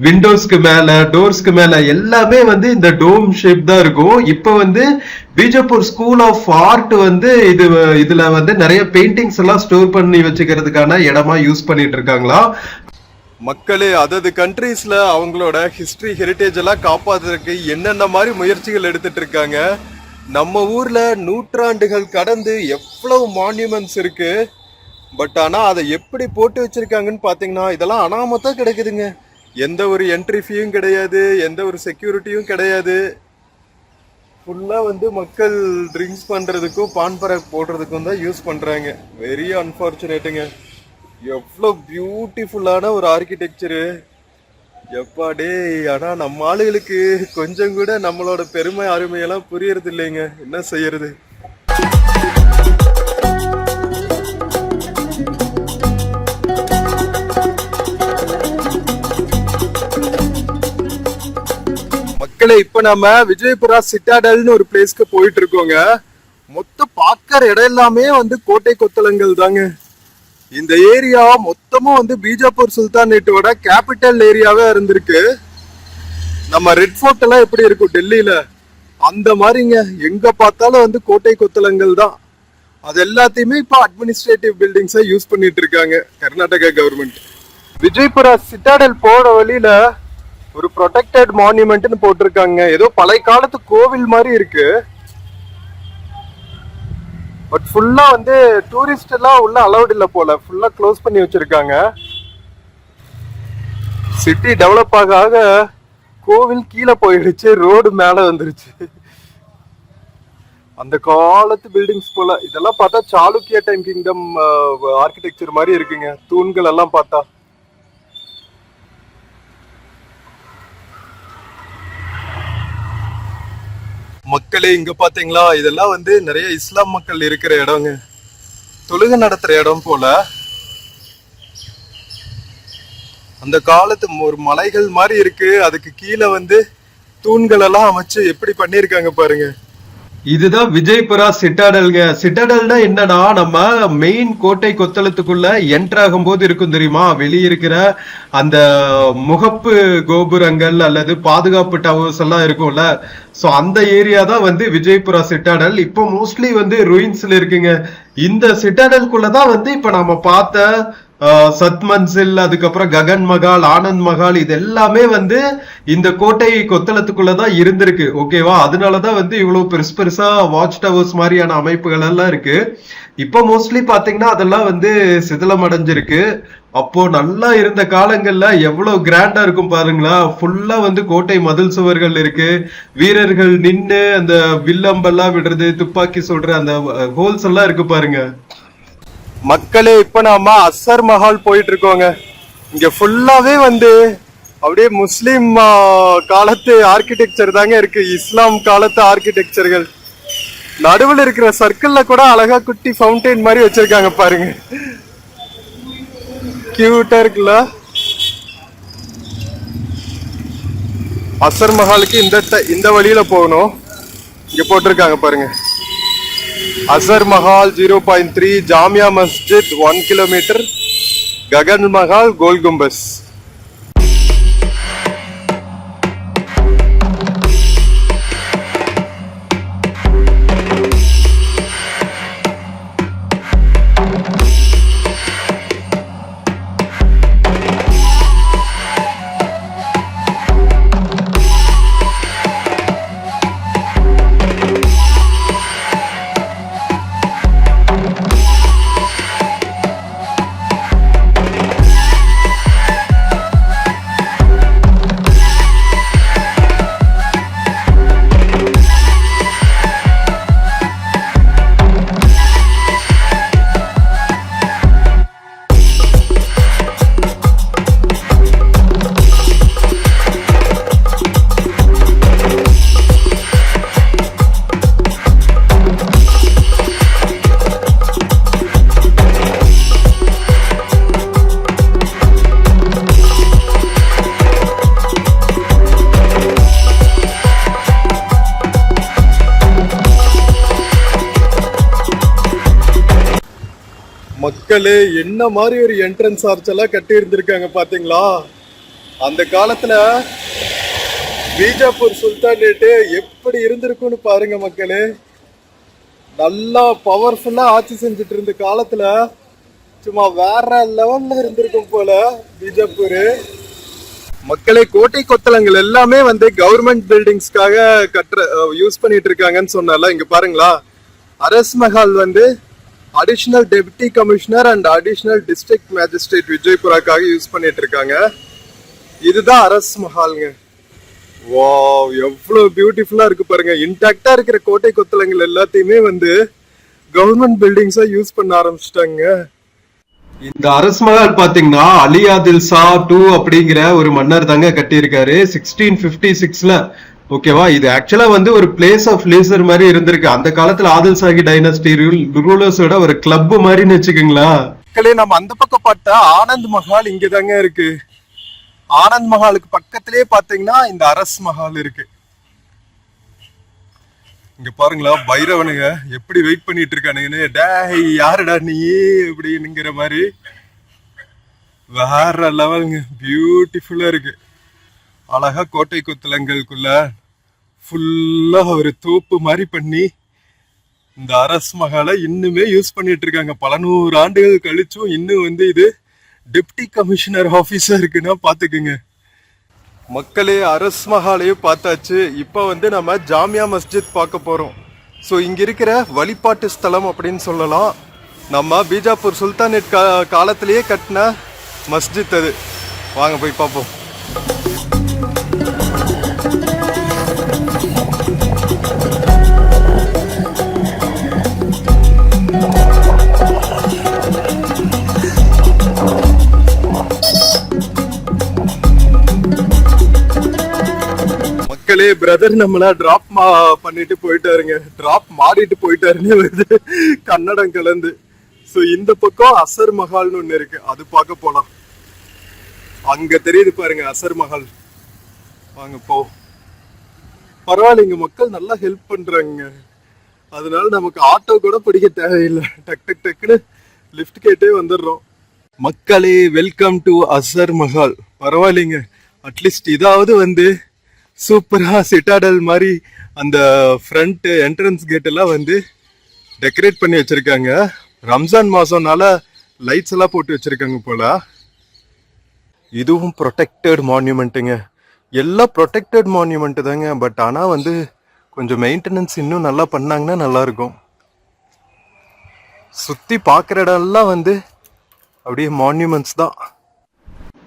B: விண்டோஸ்க்கு மேல, டோர்ஸ்க்கு மேல எல்லாமே வந்து இந்த டோம் ஷேப் தான் இருக்கும். இப்ப வந்து பீஜப்பூர் ஸ்கூல் ஆஃப் ஆர்ட் வந்து இதுல வந்து நிறைய பெயிண்டிங்ஸ் எல்லாம் ஸ்டோர் பண்ணி வச்சுக்கிறதுக்கான இடமா யூஸ் பண்ணிட்டு இருக்காங்களா.
A: மக்களே, அதது கண்ட்ரீஸ்ல அவங்களோட ஹிஸ்டரி ஹெரிட்டேஜ் எல்லாம் காப்பாத்துறதுக்கு என்னென்ன மாதிரி முயற்சிகள் எடுத்துட்டு இருக்காங்க. நம்ம ஊர்ல நூற்றாண்டுகள் கடந்து எவ்வளவு மான்யூமெண்ட்ஸ் இருக்கு. பட் ஆனா அதை எப்படி போட்டு வச்சிருக்காங்கன்னு பாத்தீங்கன்னா இதெல்லாம் அனாமத்தா கிடைக்குதுங்க. எந்த ஒரு என்ட்ரி ஃபீயும் கிடையாது, எந்த ஒரு செக்யூரிட்டியும் கிடையாது. ஃபுல்லா வந்து மக்கள் ட்ரிங்க்ஸ் பண்றதுக்கும் பான்பராக் போடுறதுக்கும் தான் யூஸ் பண்றாங்க. வெரி அன்பார்ச்சுனேட்டுங்க. எவ்வளோ பியூட்டிஃபுல்லான ஒரு ஆர்கிடெக்சரு எப்பாடே. ஆனா நம்ம ஆளுகளுக்கு கொஞ்சம் கூட நம்மளோட பெருமை அருமையெல்லாம் புரியறது இல்லைங்க. என்ன செய்யறது? மக்களே, இப்ப நம்ம விஜயபுரா சிட்டாடல்னு ஒரு பிளேஸ்க்கு போயிட்டு இருக்கோங்க. மொத்த பாக்குற இடம் எல்லாமே வந்து கோட்டை கொத்தளங்கள் தாங்க. இந்த ஏரியா மொத்தமும் வந்து பீஜப்பூர் சுல்தானேட்டோட கேபிட்டல் ஏரியாவே இருந்திருக்கு. நம்ம ரெட் ஃபோர்ட் எல்லாம் எப்படி இருக்கும் டெல்லியில, அந்த மாதிரிங்க. எங்க பார்த்தாலும் வந்து கோட்டை கொத்தளங்கள் தான். அது எல்லாத்தையுமே இப்ப அட்மினிஸ்ட்ரேட்டிவ் பில்டிங்ஸா யூஸ் பண்ணிட்டு இருக்காங்க கர்நாடகா கவர்மெண்ட். விஜயபுரா சிட்டாடல் போற வழியில ஒரு ப்ரொடெக்டட் மான்யூமெண்ட்னு போட்டிருக்காங்க. ஏதோ பழைய காலத்து கோவில் மாதிரி இருக்கு. பட் ஃபுல்லா வந்து டூரிஸ்ட் எல்லாம் உள்ள அலௌட் இல்ல போல, ஃபுல்லா க்ளோஸ் பண்ணி வச்சிருக்காங்க. சிட்டி டெவலப் ஆக ஆக கோவில் கீழே போயிடுச்சு, ரோடு மேல வந்துருச்சு. அந்த காலத்து பில்டிங்ஸ் போல. இதெல்லாம் பார்த்தா சாளுக்கியா டைம் கிங்டம் ஆர்கிடெக்சர் மாதிரி இருக்குங்க, தூண்கள் எல்லாம் பார்த்தா. மக்களே இங்க பாத்தீங்களா, இதெல்லாம் வந்து நிறைய இஸ்லாம் மக்கள் இருக்கிற இடங்க, தொழுகை நடத்துற இடம் போல. அந்த காலத்து ஒரு மலைகள் மாதிரி இருக்கு, அதுக்கு கீழே வந்து தூண்கள் எல்லாம் அமைச்சு எப்படி பண்ணிருக்காங்க பாருங்க.
B: இதுதான் விஜயபுரா சிட்டாடல்ங்க. சிட்டாடல்னா என்னன்னா, நம்ம மெயின் கோட்டை கொத்தளத்துக்குள்ள என்டர் ஆகும் போது இருக்கும் தெரியுமா, வெளியே இருக்கிற அந்த முகப்பு கோபுரங்கள் அல்லது பாதுகாப்பு டவர்ஸ் எல்லாம் இருக்கும்ல, சோ அந்த ஏரியா தான் வந்து விஜயபுரா சிட்டாடல். இப்போ மோஸ்ட்லி வந்து ரூயின்ஸ்ல இருக்குங்க. இந்த சிட்டாடலுக்குள்ளதான் வந்து இப்ப நம்ம பார்த்த சத்மன்சில், அதுக்கப்புறம் ககன் மகால், ஆனந்த் மகால், இது எல்லாமே வந்து இந்த கோட்டை கொத்தளத்துக்குள்ளதான் இருந்திருக்கு. ஓகேவா, அதனாலதான் வந்து இவ்வளவு பெருசு பெருசா வாட்ச் டவர்ஸ் மாதிரியான அமைப்புகள் எல்லாம் இருக்கு. இப்போ மோஸ்ட்லி பாத்தீங்கன்னா அதெல்லாம் வந்து சிதிலம் அடைஞ்சிருக்கு. அப்போ நல்லா இருந்த காலங்கள்ல எவ்வளவு கிராண்டா இருக்கும் பாருங்களா. ஃபுல்லா வந்து கோட்டை மதில் சுவர்கள் இருக்கு, வீரர்கள் நின்னு அந்த வில்லம்பெல்லாம் விடுறது, துப்பாக்கி சொல்ற அந்த ஹோல்ஸ் எல்லாம் இருக்கு பாருங்க.
A: மக்களே இப்ப நாம அசர் மஹால் போயிட்டு இருக்கோங்க. இங்க ஃபுல்லாவே வந்து அப்படியே முஸ்லிம் காலத்து ஆர்கிடெக்சர் தாங்க இருக்கு, இஸ்லாம் காலத்து ஆர்கிடெக்சர்கள். நடுவில் இருக்கிற சர்க்கிள்ல கூட அழகா குட்டி ஃபவுண்டைன் மாதிரி வச்சிருக்காங்க பாருங்க, கியூட்டா இருக்குல்ல. அசர் மஹாலுக்கு இந்த வழியில போகணும். இங்க போட்டிருக்காங்க பாருங்க, அசர் மஹால் 0.3, ஜாமியா மஸ்ஜித் 1 கிலோமீட்டர், ககன் மஹால், கோல் கும்பஸ். மக்களே என்ன மாதிரி ஒரு என்ட்ரன்ஸ் ஆர்ச் எல்லாம் கட்டி இருந்திருக்காங்க பாத்தீங்களா. அந்த காலத்துல பீஜாப்பூர் சுல்தானேட்டு எப்படி இருந்திருக்கும்னு பாருங்க மக்களே. நல்லா பவர்ஃபுல்லா ஆட்சி செஞ்சுட்டு இருந்த காலத்துல சும்மா வேற லெவல்ல இருந்திருக்கும் போல பீஜாப்பூர். மக்களே கோட்டை கொத்தளங்கள் எல்லாமே வந்து கவர்மெண்ட் பில்டிங்ஸ்க்காக யூஸ் பண்ணிட்டு இருக்காங்கன்னு சொன்னால, இங்க பாருங்களா, அரஸ் மஹால் வந்து additional deputy commissioner and additional district magistrate விஜயபுராக்காக யூஸ் பண்ணிட்டு இருக்காங்க. இதுதான் அரஸ் மஹால்ங்க. வாவ், எவ்வளவு பியூட்டிஃபுல்லா இருக்கு பாருங்க. இன்டாக்டா இருக்கிற கோட்டை கொத்தளங்கள் எல்லாத்தையுமே வந்து கவர்மெண்ட் பில்டிங்ஸா யூஸ் பண்ண ஆரம்பிச்சிட்டாங்க.
B: இந்த அரஸ் மஹால் பாத்தீங்கன்னா அலி ஆதில் ஷா 2 அப்படிங்கிற ஒரு மன்னர் தாங்க கட்டியிருக்காரு 1656ல. ஓகேவா, இது ஆக்சுவலா வந்து ஒரு பிளேஸ் ஆஃப் லேசர் மாதிரி இருந்திருக்கு. அந்த காலத்துல ஆதில் ஷாஹி டைனஸ்டி ரூலர்ஸோட ஒரு கிளப் மாதிரின்னு வச்சுக்கோங்களா.
A: நம்ம அந்த பக்கம் பார்த்தா ஆனந்த் மஹால் இங்கதாங்க இருக்கு. ஆனந்த் மஹாலுக்கு பக்கத்திலேயே பாத்தீங்கன்னா இந்த அரஸ் மஹால் இருக்கு. இங்க பாருங்களா, பைரவனுங்க எப்படி வெயிட் பண்ணிட்டு இருக்கானுங்கன்னு. டேய் யாருடா நீ அப்படிங்கிற மாதிரி வேற லெவலுங்க, பியூட்டிஃபுல்லா இருக்கு. அழகா கோட்டை கொத்தளங்களுக்குள்ள ஃபுல்லா ஒரு தோப்பு மாதிரி பண்ணி இந்த அரஸ் மஹாலை இன்னுமே யூஸ் பண்ணிட்டு இருக்காங்க. பல 100 ஆண்டுகள் கழிச்சும் இன்னும் வந்து இது டெப்டி கமிஷனர் ஆபீஸா இருக்குன்னா பாத்துக்குங்க. மக்களே அரஸ் மஹாலையும் பார்த்தாச்சு. இப்ப வந்து நம்ம ஜாமியா மஸ்ஜித் பார்க்க போறோம். ஸோ இங்க இருக்கிற வழிபாட்டு ஸ்தலம் அப்படின்னு சொல்லலாம். நம்ம பீஜாப்பூர் சுல்தானேட் காலத்திலேயே கட்டின மஸ்ஜித் அது. வாங்க போய் பார்ப்போம். மக்களே, பிரதர் நம்மள டிராப் பண்ணிட்டு போயிட்டாருங்க. டிராப் மாறிட்டு போயிட்டாருன்னு வருது கன்னடம் கலந்து. ஸோ இந்த பக்கம் அசர் மஹால்னு ஒண்ணு இருக்கு, அது பார்க்க போலாம். அங்க தெரியுது பாருங்க அசர் மஹால். வாங்க போ. பரவாயில்லைங்க, மக்கள் நல்லா ஹெல்ப் பண்றாங்க. அதனால நமக்கு ஆட்டோ கூட பிடிக்க தேவையில்லை. டக் டக் டக்குன்னு லிஃப்ட் கேட்டே வந்துடுறோம். மக்களே, வெல்கம் டு அசர் மஹால். பரவாயில்லைங்க, அட்லீஸ்ட் இதாவது வந்து சூப்பரா சிட்டாடல் மாதிரி அந்த ஃப்ரண்ட் என்ட்ரன்ஸ் கேட் எல்லாம் வந்து டெக்கரேட் பண்ணி வச்சிருக்காங்க. ரம்ஜான் மாசம்னால லைட்ஸ் எல்லாம் போட்டு வச்சிருக்காங்க போல. இதுவும் ப்ரொடெக்டட் மான்யூமெண்ட்டுங்க. எல்லாம் ப்ரொடெக்டட் மான்யூமெண்ட் தாங்க. பட் ஆனால் வந்து கொஞ்சம் மெயின்டெனன்ஸ் இன்னும் நல்லா பண்ணாங்கன்னா நல்லா இருக்கும். சுற்றி பார்க்குற இடம்லாம் வந்து அப்படியே மான்யூமெண்ட்ஸ் தான்.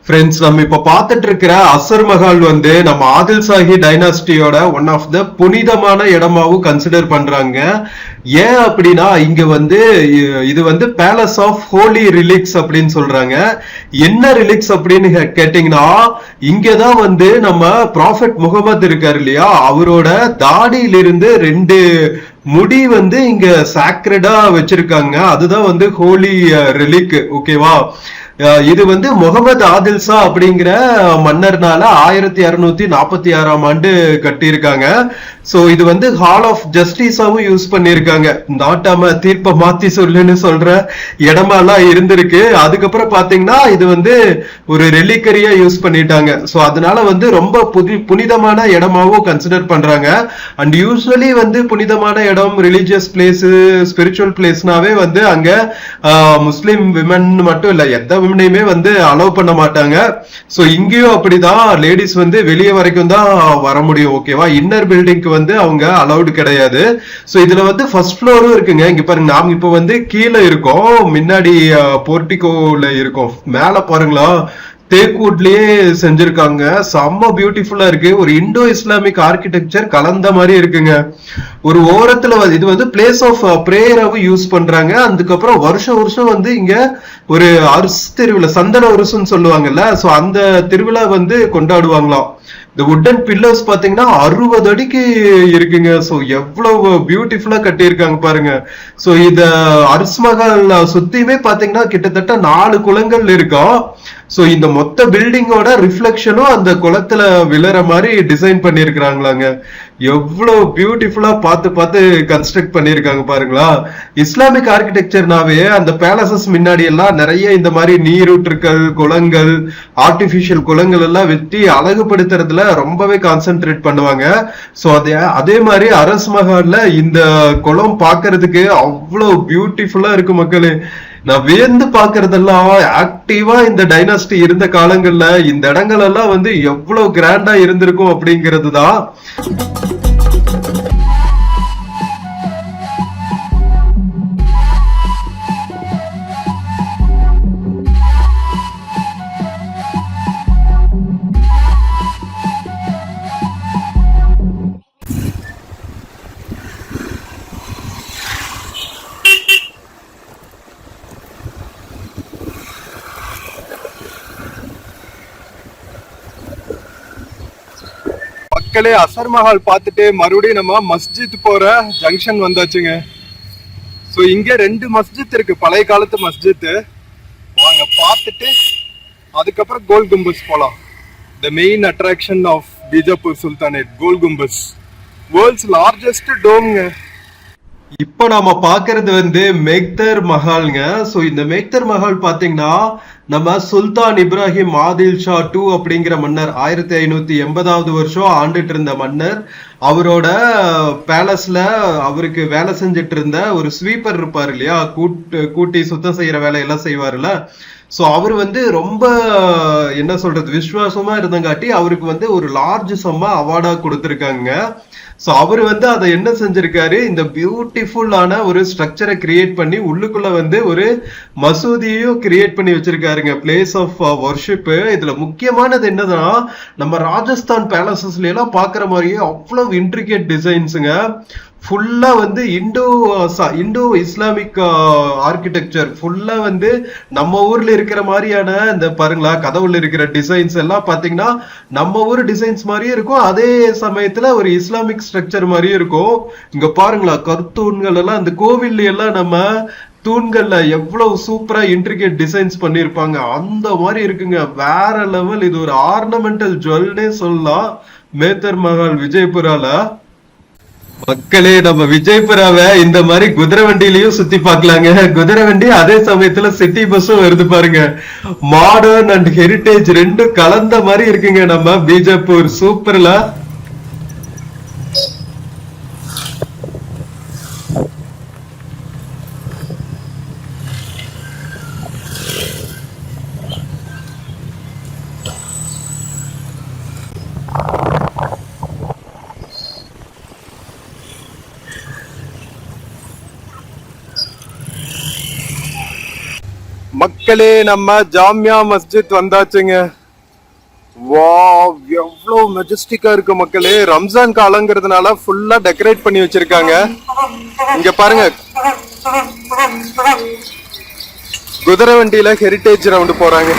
B: ஃப்ரெண்ட்ஸ், நம்ம இப்ப பார்த்துட்டு இருக்கிற அசர் மஹால் வந்து நம்ம ஆதில் ஷாஹி டைனாஸ்டியோட ஒன் ஆஃப் த புனிதமான இடமாவும் கன்சிடர் பண்றாங்க. ஏன் அப்படின்னா இங்க வந்து இது வந்து பேலஸ் ஆஃப் ஹோலி ரிலிக்ஸ் அப்படின்னு சொல்றாங்க. என்ன ரிலிக்ஸ் அப்படின்னு கேட்டீங்கன்னா, இங்கதான் வந்து நம்ம ப்ராஃபெட் முகமது இருக்காரு இல்லையா, அவரோட தாடியிலிருந்து 2 முடி வந்து இங்க சாக்ரடா வச்சிருக்காங்க. அதுதான் வந்து ஹோலி ரிலிக். ஓகேவா? இது வந்து முகமது ஆதில் ஷா அப்படிங்கிற மன்னர்னால 1646ஆம் ஆண்டு கட்டியிருக்காங்க. சோ இது வந்து ஹால் ஆஃப் ஜஸ்டிஸாவும் யூஸ் பண்ணிருக்காங்க. நாட்டாம தீர்ப்ப மாத்தி சொல்லுன்னு சொல்ற இடமெல்லாம் இருந்திருக்கு. அதுக்கப்புறம் பாத்தீங்கன்னா இது வந்து ஒரு ரெலிக்கரியா யூஸ் பண்ணிட்டாங்க. சோ அதனால வந்து ரொம்ப புனிதமான இடமாவும் கன்சிடர் பண்றாங்க. அண்ட் யூஸ்வலி வந்து புனிதமான இடம், ரிலீஜியஸ் பிளேஸ், ஸ்பிரிச்சுவல் பிளேஸ்னாவே வந்து அங்க முஸ்லிம் விமன் மட்டும் இல்ல, எந்த விமனையுமே வந்து அலோவ் பண்ண மாட்டாங்க. சோ இங்கேயும் அப்படிதான், லேடிஸ் வந்து வெளியே வரைக்கும் தான் வர முடியும். ஓகேவா? இன்னர் பில்டிங்க்கு வந்து அவங்க அலௌடு கிடையாது. சோ இதுல வந்து ஃபர்ஸ்ட் ஃப்ளோரும் இருக்குங்க. இங்க பாருங்க, நாம இப்ப வந்து கீழே இருக்கோம், முன்னாடி போர்டிகோல இருக்கோம். மேல பாருங்களா, தேக்வுட்லயே செஞ்சிருக்காங்க. செம்ம பியூட்டிஃபுல்லா இருக்கு. ஒரு இண்டோ இஸ்லாமிக் ஆர்கிடெக்சர் கலந்த மாதிரி இருக்குங்க. ஒரு ஓரத்துல இது வந்து பிளேஸ் ஆஃப் பிரேயராவும் யூஸ் பண்றாங்க. அதுக்கப்புறம் வருஷம் வருஷம் வந்து இங்க ஒரு அரிசி திருவிழா, சந்தன உருசுன்னு சொல்லுவாங்கல்ல, சோ அந்த திருவிழா வந்து கொண்டாடுவாங்களாம். இந்த வுட்டன் பில்லர்ஸ் பாத்தீங்கன்னா 60 அடிக்கு இருக்குங்க. சோ எவ்வளவு பியூட்டிஃபுல்லா கட்டியிருக்காங்க பாருங்க. சோ இத அரிசி மஹால் சுத்தியுமே பாத்தீங்கன்னா கிட்டத்தட்ட 4 குளங்கள் இருக்கும். சோ இந்த மொத்த பில்டிங்கோட ரிஃப்ளெக்ஷனும் அந்த குளத்துல விழற மாதிரி டிசைன் பண்ணிருக்காங்களாங்க. எவ்வளவு பியூட்டிஃபுல்லா பார்த்து பார்த்து கன்ஸ்ட்ரக்ட் பண்ணிருக்காங்க பாருங்களா. இஸ்லாமிக் ஆர்கிடெக்சர்னாவே அந்த பேலசஸ் முன்னாடி எல்லாம் நிறைய இந்த மாதிரி நீரூற்றுக்கள், குளங்கள், ஆர்டிபிஷியல் குளங்கள் எல்லாம் வெட்டி அழகுபடுத்துறதுல ரொம்பவே கான்சென்ட்ரேட் பண்ணுவாங்க. சோ அதே மாதிரி அரஸ் மஹால்ல இந்த குளம் பாக்குறதுக்கு அவ்வளவு பியூட்டிஃபுல்லா இருக்கு மக்களே. நான் வியந்து பாக்குறதெல்லாம் ஆக்டிவா இந்த டைனாஸ்டி இருந்த காலங்கள்ல இந்த இடங்கள் எல்லாம் வந்து எவ்வளவு கிராண்டா இருந்திருக்கும் அப்படிங்கிறது தான்.
A: மக்களே, அசர் மஹால் பார்த்துட்டு மறுபடியும் நம்ம மஸ்ஜித் போற ஜங்ஷன் வந்தாச்சுங்க. ஸோ இங்க 2 மஸ்ஜித் இருக்கு, பழைய காலத்து மஸ்ஜித். வாங்க பார்த்துட்டு அதுக்கப்புறம் கோல் கும்பஸ் போலாம். The main attraction of Bijapur sultanate, Gol Gumbaz, world's largest டோம்ங்க.
B: இப்ப நாம பாக்குறது வந்து மேக்தர் மஹால்ங்க. சோ இந்த மேக்தர் மஹால் பாத்தீங்கன்னா நம்ம சுல்தான் இப்ராஹிம் ஆதில் ஷா 2 அப்படிங்கிற மன்னர் 1580வது வருஷம் ஆண்டுட்டு இருந்த மன்னர். அவரோட பேலஸ்ல அவருக்கு வேலை செஞ்சுட்டு இருந்த ஒரு ஸ்வீப்பர் இருப்பாரு இல்லையா, கூட்டி சுத்தம் செய்யற வேலையெல்லாம் செய்வாருல்ல. ஸோ அவர் வந்து ரொம்ப என்ன சொல்றது விசுவாசமா இருந்தங்காட்டி அவருக்கு வந்து ஒரு லார்ஜ் சம்மா அவார்டா கொடுத்துருக்காங்க. ஸோ அவர் வந்து அதை என்ன செஞ்சிருக்காரு, இந்த பியூட்டிஃபுல்லான ஒரு ஸ்ட்ரக்சரை கிரியேட் பண்ணி உள்ளுக்குள்ள வந்து ஒரு மசூதியையும் கிரியேட் பண்ணி வச்சிருக்காருங்க, பிளேஸ் ஆஃப் வர்ஷிப். இதுல முக்கியமானது என்னதுன்னா, நம்ம ராஜஸ்தான் பேலசஸ்ல எல்லாம் பாக்குற மாதிரியே அவ்வளவு இன்ட்ரிகேட் டிசைன்ஸுங்க. ஃபுல்லா வந்து இண்டோ இஸ்லாமிக் ஆர்கிடெக்சர், ஃபுல்லா வந்து நம்ம ஊர்ல இருக்கிற மாதிரியான இந்த பாருங்களா கதவுல இருக்கிற டிசைன்ஸ் எல்லாம் பாத்தீங்கன்னா நம்ம ஊர் டிசைன்ஸ் மாதிரியே இருக்கும், அதே சமயத்துல ஒரு இஸ்லாமிக் ஸ்ட்ரக்சர் மாதிரியே இருக்கும். இங்க பாருங்களா கருத்தூண்கள் எல்லாம், இந்த கோவில்ல எல்லாம் நம்ம தூண்கள்ல எவ்வளவு சூப்பரா இன்ட்ரிகேட் டிசைன்ஸ் பண்ணிருப்பாங்க அந்த மாதிரி இருக்குங்க. வேற லெவல். இது ஒரு ஆர்னமெண்டல் ஜுவல்னே சொல்லலாம் மேத்தர் மஹால் விஜயபுரால. மக்களே, நம்ம விஜயபுராவை இந்த மாதிரி குதிரை வண்டியிலயும் சுத்தி பார்க்கலாங்க. குதிரை வண்டி அதே சமயத்துல சிட்டி பஸ்ஸும் வருது பாருங்க. மாடர்ன் அண்ட் ஹெரிட்டேஜ் ரெண்டும் கலந்த மாதிரி இருக்குங்க நம்ம பீஜப்பூர். சூப்பர்ல.
A: மக்களே, நம்ம ஜாமியா மஸ்ஜித் வந்தாச்சுங்க. வாவ், எவ்வளவு மெஜஸ்டிக்கா இருக்கு மக்களே. ரம்ஜான் காலங்கிறதுனால ஃபுல்லா டெக்கரேட் பண்ணி வச்சிருக்காங்க. இங்க பாருங்க, குதிரை வண்டியில ஹெரிட்டேஜ் ரவுண்டு போறாங்க.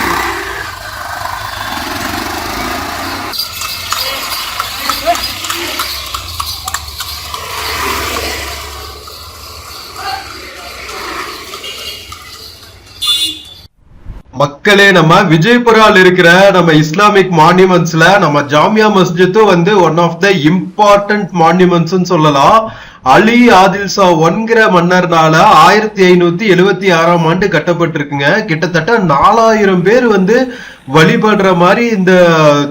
B: மக்களே, நம்ம விஜயபுரால இருக்கிற நம்ம இஸ்லாமிக் மான்யூமெண்ட்ஸ்ல நம்ம ஜாமியா மஸ்ஜித்தும் வந்து one of the important monuments சொல்லலாம். அலி ஆதில் ஷா ஒன்கிற மன்னர்னால 1576ஆம் ஆண்டு கட்டப்பட்டிருக்குங்க. கிட்டத்தட்ட 4000 பேர் வந்து வழிபடுற மாதிரி இந்த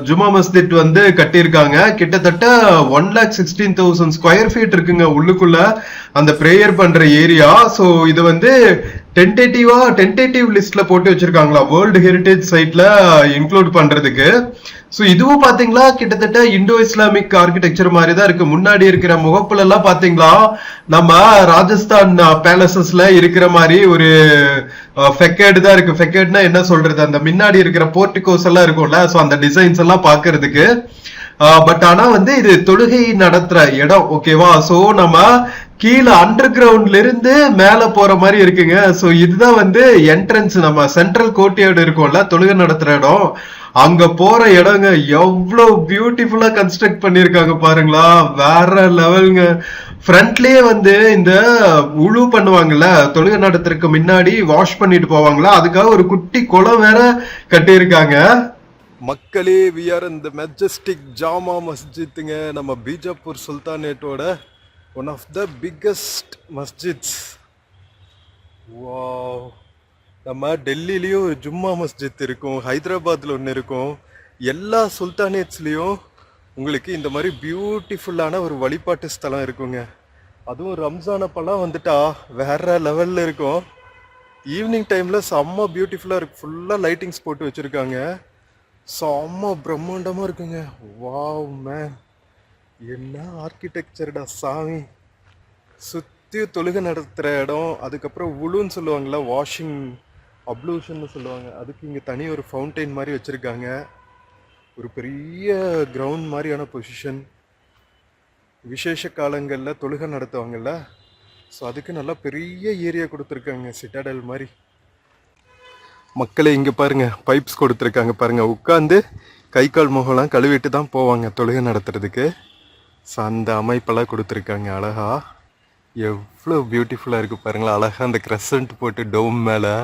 B: ஜுமா மஸ்ஜித் வந்து கட்டியிருக்காங்க. கிட்டத்தட்ட 1,16,000 ஸ்கொயர் ஃபீட் இருக்குங்க உள்ளுக்குள்ள அந்த பிரேயர் பண்ற ஏரியா. ஸோ இது வந்து டென்டேட்டிவ் லிஸ்ட்ல போட்டு வச்சிருக்காங்களா வேர்ல்டு ஹெரிட்டேஜ் சைட்ல இன்க்ளூட் பண்றதுக்கு. ஸோ இதுவும் பாத்தீங்களா கிட்டத்தட்ட இண்டோ இஸ்லாமிக் ஆர்கிடெக்சர் மாதிரி தான் இருக்கு. முன்னாடி இருக்கிற முகப்புல எல்லாம் பாத்தீங்களா நம்ம ராஜஸ்தான் பேலசஸ்ல இருக்கிற மாதிரி ஒரு ஃபெக்கேட் தான் இருக்கு. ஃபெக்கேட்னா என்ன சொல்றது, அந்த முன்னாடி இருக்கிற போர்டிகோஸ் எல்லாம் இருக்கும்ல, ஸோ அந்த டிசைன்ஸ் எல்லாம் பாக்குறதுக்கு. பட் ஆனா வந்து இது தொழுகை நடத்துற இடம், ஓகேவா. சோ நம்ம கீழே அண்டர் கிரவுண்ட்ல இருந்து மேல போற மாதிரி இருக்குங்க. சோ இதுதான் வந்து என்ட்ரன்ஸ். நம்ம சென்ட்ரல் கோர்ட்யார்டு இருக்கும்ல, தொழுகை நடத்துற இடம், அங்க போற இடங்க. எவ்வளவு பியூட்டிஃபுல்லா கன்ஸ்ட்ரக்ட் பண்ணிருக்காங்க பாருங்களா, வேற லெவலுங்க. ஃப்ரண்ட்லயே வந்து இந்த உழு பண்ணுவாங்கல்ல, தொழுகை நடத்துறதுக்கு முன்னாடி வாஷ் பண்ணிட்டு போவாங்களா, அதுக்காக ஒரு குட்டி குளம் வேற கட்டியிருக்காங்க.
A: மக்களே, வி ஆர் இந்த மெஜஸ்டிக் ஜாமா மஸ்ஜித்துங்க. நம்ம பீஜப்பூர் சுல்தானேட்டோட one of the biggest masjids. Wow, நம்ம டெல்லிலையும் ஒரு ஜும்மா மஸ்ஜித் இருக்கும், ஹைதராபாத்தில் ஒன்று இருக்கும். எல்லா சுல்தானேட்ஸ்லேயும் உங்களுக்கு இந்த மாதிரி பியூட்டிஃபுல்லான ஒரு வழிபாட்டு ஸ்தலம் இருக்குங்க. அதுவும் ரம்ஜான் அப்பெல்லாம் வந்துட்டா வேற லெவலில் இருக்கும். ஈவினிங் டைமில் செம்ம பியூட்டிஃபுல்லாக இருக்கும். ஃபுல்லாக லைட்டிங்ஸ் போட்டு வச்சுருக்காங்க. செம்ம பிரம்மாண்டமாக இருக்குங்க. வாவ் மேன், என்ன ஆர்கிடெக்சர்டா சாமி. சுற்றி தொழுகை நடத்துகிற இடம், அதுக்கப்புறம் உளுன்னு சொல்லுவாங்கள்ல, வாஷிங் அப்ளூஷன்னு சொல்லுவாங்க, அதுக்கு இங்கே தனி ஒரு ஃபவுண்டைன் மாதிரி வச்சுருக்காங்க. ஒரு பெரிய கிரவுண்ட் மாதிரியான பொசிஷன். விசேஷ காலங்களில் தொழுகை நடத்துவாங்கள்ல, ஸோ அதுக்கு நல்லா பெரிய ஏரியா கொடுத்துருக்காங்க, சிட்டாடல் மாதிரி. மக்களே, இங்கே பாருங்க, பைப்ஸ் கொடுத்துருக்காங்க பாருங்க. உட்காந்து கை கால் முகம்லாம் கழுவிட்டு தான் போவாங்க தொழுகை நடத்துறதுக்கு. ஸோ அந்த அமைப்பெல்லாம் கொடுத்துருக்காங்க அழகா. எவ்வளோ பியூட்டிஃபுல்லாக இருக்குது பாருங்களா. அழகா அந்த கிரசன்ட் போட்டு டோம் மேலே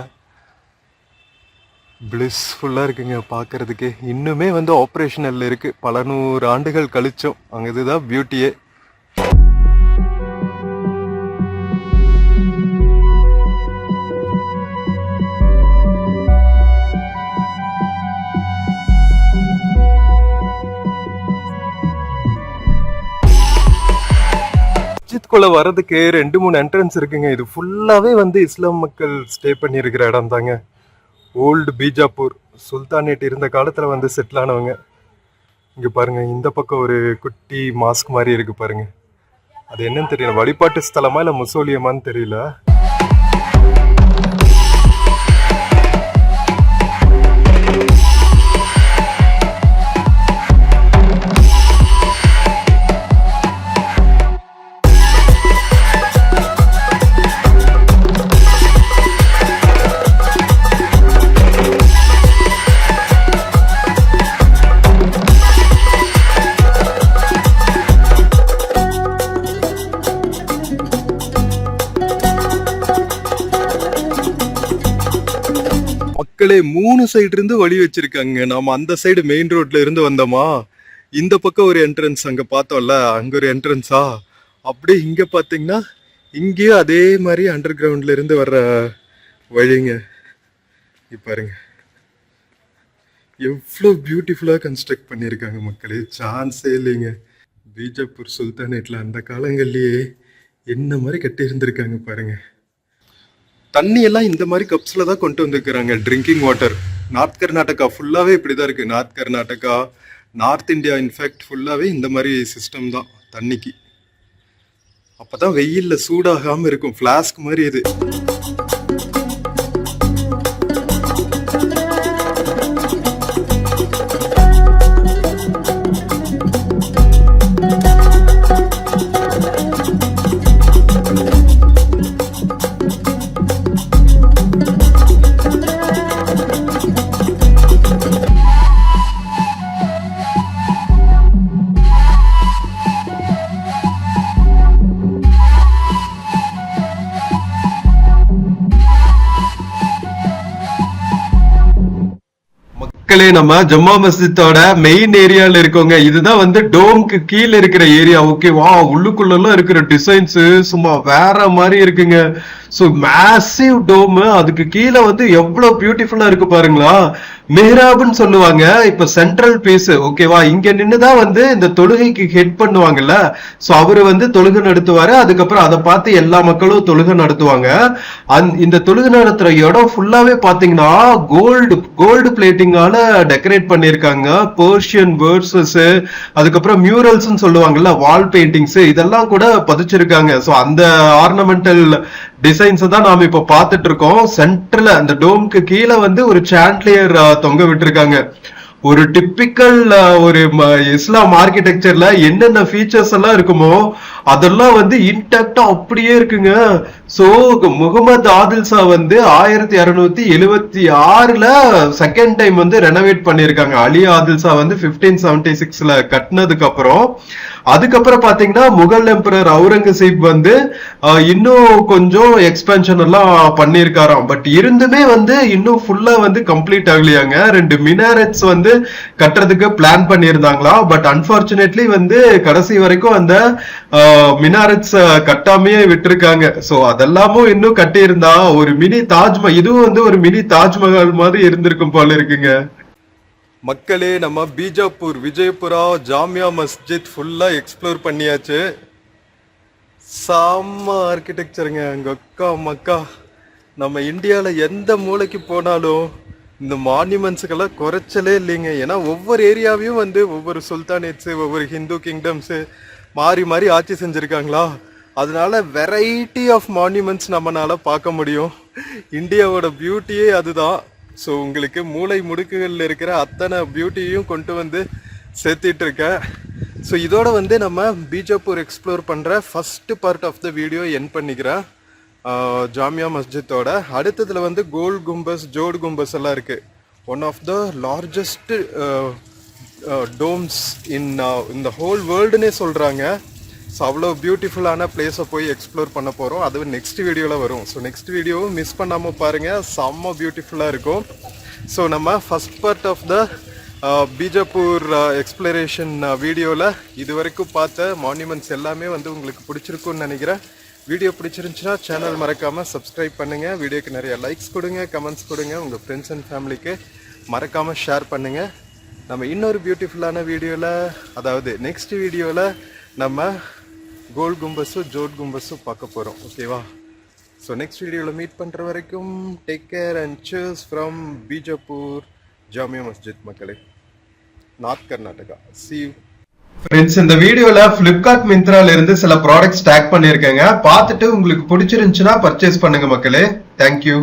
A: பிளிஸ்ஃபுல்லாக இருக்குங்க பார்க்கறதுக்கு. இன்னுமே வந்து ஆப்ரேஷனல் இருக்குது, பல 100 ஆண்டுகள் கழிச்சோம். அங்கே இதுதான் பியூட்டியே. மஸ்ஜித்குள்ள வர்றதுக்கு 2-3 என்ட்ரன்ஸ் இருக்குங்க. இது ஃபுல்லாவே வந்து இஸ்லாம் மக்கள் ஸ்டே பண்ணி இருக்கிற இடம் தாங்க. ஓல்டு பீஜாப்பூர் சுல்தானேட் இருந்த காலத்துல வந்து செட்டில் ஆனவங்க. இங்க பாருங்க, இந்த பக்கம் ஒரு குட்டி மாஸ்க் மாதிரி இருக்கு பாருங்க. அது என்னன்னு தெரியல, வழிபாட்டு ஸ்தலமா இல்ல முசோலியமான்னு தெரியல. மக்களே, 3 சைடு இருந்து வழி வச்சிருக்காங்க. நாம அந்த சைடு மெயின் ரோட்ல இருந்து வந்தோமா, இந்த பக்கம் ஒரு என்ட்ரன்ஸ் அங்க பார்த்தோம்ல, அங்க ஒரு என்ட்ரன்ஸா, அப்படியே இங்க பாத்தீங்கன்னா இங்கேயும் அதே மாதிரி அண்டர் கிரவுண்ட்ல இருந்து வர்ற வழிங்க. பாருங்க எவ்வளோ பியூட்டிஃபுல்லா கன்ஸ்ட்ரக்ட் பண்ணியிருக்காங்க மக்களே, சான்ஸே இல்லைங்க. பீஜப்பூர் சுல்தானேட்ல அந்த காலங்கள்லயே என்ன மாதிரி கட்டி இருந்திருக்காங்க பாருங்க. தண்ணி எல்லாம் இந்த மாதிரி கப்ஸ்ல தான் கொண்டு வந்துருக்காங்க, ட்ரிங்கிங் வாட்டர். நார்த் கர்நாடகா ஃபுல்லாவே இப்படிதான் இருக்கு. North Karnataka, north India in fact ஃபுல்லாவே இந்த மாதிரி சிஸ்டம் தான் தண்ணிக்கு. அப்பதான் வெயில்ல சூடாகாம இருக்கும், ஃபிளாஸ்க் மாதிரி இது.
B: மக்களே, நம்ம ஜம்மா மஸ்ஜித்தோட மெயின் ஏரியால இருக்கோங்க. இதுதான் வந்து டோம்க்கு கீழே இருக்கிற ஏரியா. ஓகேவா, உள்ளுக்குள்ள எல்லாம் இருக்கிற டிசைன்ஸ் சும்மா வேற மாதிரி இருக்குங்க. சோ மேசிவ் டோம், அதுக்கு கீழே வந்து எவ்வளவு பியூட்டிஃபுல்லா இருக்கு பாருங்களா. மெஹ்ராப்னு சொல்லுவாங்க. இப்ப சென்ட்ரல் பீஸ், ஓகேவா, இங்க நின்னுதான் வந்து இந்த தொழுகைக்கு ஹெட் பண்ணுவாங்கல்ல. சோ அவரு வந்து தொழுகை நடத்துவாரு. அதுக்கப்புறம் அதை பார்த்து எல்லா மக்களும் தொழுகை நடத்துவாங்க. இந்த தொழுகை நடத்துற இடம் ஃபுல்லாவே பாத்தீங்கன்னா கோல்டு பிளேட்டிங்கால டெக்கரேட் பண்ணிருக்காங்க. பெர்ஷியன் வேர்சஸ், அதுக்கப்புறம் மியூரல்ஸ் சொல்லுவாங்கல்ல, வால் பெயிண்டிங்ஸ், இதெல்லாம் கூட பதிச்சிருக்காங்க. சோ அந்த ஆர்னமெண்டல் டிசைன்ஸ் தான் நாம இப்ப பாத்துட்டு இருக்கோம். சென்டர்ல அந்த டோம்க்கு கீழே வந்து ஒரு சாண்ட்லியர் தொங்க விட்டுருக்காங்க. ஒரு டிப்பிக்கல் ஒரு இஸ்லாம் ஆர்கிடெக்சர்ல என்னென்ன ஃபீச்சர்ஸ் எல்லாம் இருக்குமோ அதெல்லாம் வந்து இன்டாக்டா அப்படியே இருக்குங்க. சோ முகமது ஆதில் ஷா வந்து 1676ல செகண்ட் டைம் வந்து ரெனோவேட் பண்ணிருக்காங்க. அலி ஆதில் ஷா வந்து 1576ல கட்டினதுக்கு அப்புறம், அதுக்கப்புறம் பாத்தீங்கன்னா முகல் எம்பரர் அவுரங்கசீப் வந்து இன்னும் கொஞ்சம் எக்ஸ்பென்ஷன் எல்லாம் பண்ணிருக்காராம். பட் இருந்துமே வந்து இன்னும் ஃபுல்லா வந்து கம்ப்ளீட் ஆகலையாங்க. 2 மினாரெட்ஸ் வந்து கட்டுறதுக்கு பிளான் பண்ணியிருந்தாங்களா. பட் அன்பார்ச்சுனேட்லி வந்து கடைசி வரைக்கும் அந்த மினாரெட்ஸ் கட்டாமையே விட்டுருக்காங்க. சோ அதெல்லாமும் இன்னும் கட்டி இருந்தா ஒரு மினி தாஜ்மஹல், இதுவும் வந்து ஒரு மினி தாஜ்மஹால் மாதிரி இருந்திருக்கும் போல இருக்குங்க. மக்களே, நம்ம பீஜாப்பூர் விஜயபுரா ஜாமியா மஸ்ஜித் ஃபுல்லா எக்ஸ்ப்ளோர் பண்ணியாச்சு. செம்ம ஆர்கிடெக்சருங்க. அங்க அக்கா மக்கா, நம்ம இந்தியால எந்த மூலைக்கு போனாலும் இந்த மான்யூமெண்ட்ஸுக்கெல்லாம் குறைச்சலே இல்லைங்க. ஏன்னா ஒவ்வொரு ஏரியாவையும் வந்து ஒவ்வொரு சுல்தானேட்ஸு, ஒவ்வொரு ஹிந்து கிங்டம்ஸு மாறி மாறி ஆட்சி செஞ்சுருக்காங்களா. அதனால வெரைட்டி ஆஃப் மான்யூமெண்ட்ஸ் நம்மளால பார்க்க முடியும். இந்தியாவோட பியூட்டியே அதுதான். ஸோ உங்களுக்கு மூளை முடுக்குகளில் இருக்கிற அத்தனை பியூட்டியையும் கொண்டு வந்து சேர்த்திட்டு இருக்கேன். ஸோ இதோட வந்து நம்ம பீஜாப்பூர் எக்ஸ்ப்ளோர் பண்ணுற first part of the video end பண்ணிக்கிறேன் ஜாமியா மஸ்ஜித்தோட. அடுத்ததுல வந்து கோல் கும்பஸ், ஜோட் கும்பஸ் எல்லாம் இருக்கு. One of the largest domes in இந்த ஹோல் வேர்ல்டுன்னே சொல்றாங்க. ஸோ அவ்வளோ பியூட்டிஃபுல்லான பிளேஸை போய் எக்ஸ்ப்ளோர் பண்ண போகிறோம். அது நெக்ஸ்ட் வீடியோவில் வரும். ஸோ நெக்ஸ்ட் வீடியோவும் மிஸ் பண்ணாமல் பாருங்கள், செம்ம பியூட்டிஃபுல்லாக இருக்கும். ஸோ நம்ம first part of the Bijapur exploration வீடியோவில் இது வரைக்கும் பார்த்த மான்யூமெண்ட்ஸ் எல்லாமே வந்து உங்களுக்கு பிடிச்சிருக்குன்னு நினைக்கிறேன். வீடியோ பிடிச்சிருந்துச்சுன்னா சேனல் மறக்காமல் சப்ஸ்கிரைப் பண்ணுங்கள். வீடியோக்கு நிறைய லைக்ஸ் கொடுங்க, கமெண்ட்ஸ் கொடுங்க. உங்கள் ஃப்ரெண்ட்ஸ் அண்ட் ஃபேமிலிக்கு மறக்காமல் ஷேர் பண்ணுங்கள். நம்ம இன்னொரு பியூட்டிஃபுல்லான வீடியோவில், அதாவது நெக்ஸ்ட் வீடியோவில் நம்ம கோல் கும்பஸும் ஜோட் கும்பஸும் பார்க்க போகிறோம். ஓகேவா?
A: ஸோ நெக்ஸ்ட் வீடியோவில் மீட் பண்ணுற வரைக்கும் take care and cheers from Bijapur Jamia Masjid மக்களே, north Karnataka. See you.
B: Friends, இந்த வீடியோல பிளிப்கார்ட் மிந்த்ரால இருந்து சில ப்ராடக்ட்ஸ் டேக் பண்ணிருக்கேங்க. பார்த்துட்டு உங்களுக்கு பிடிச்சிருந்துச்சுன்னா பர்ச்சேஸ் பண்ணுங்க மக்களே. தேங்க்யூ.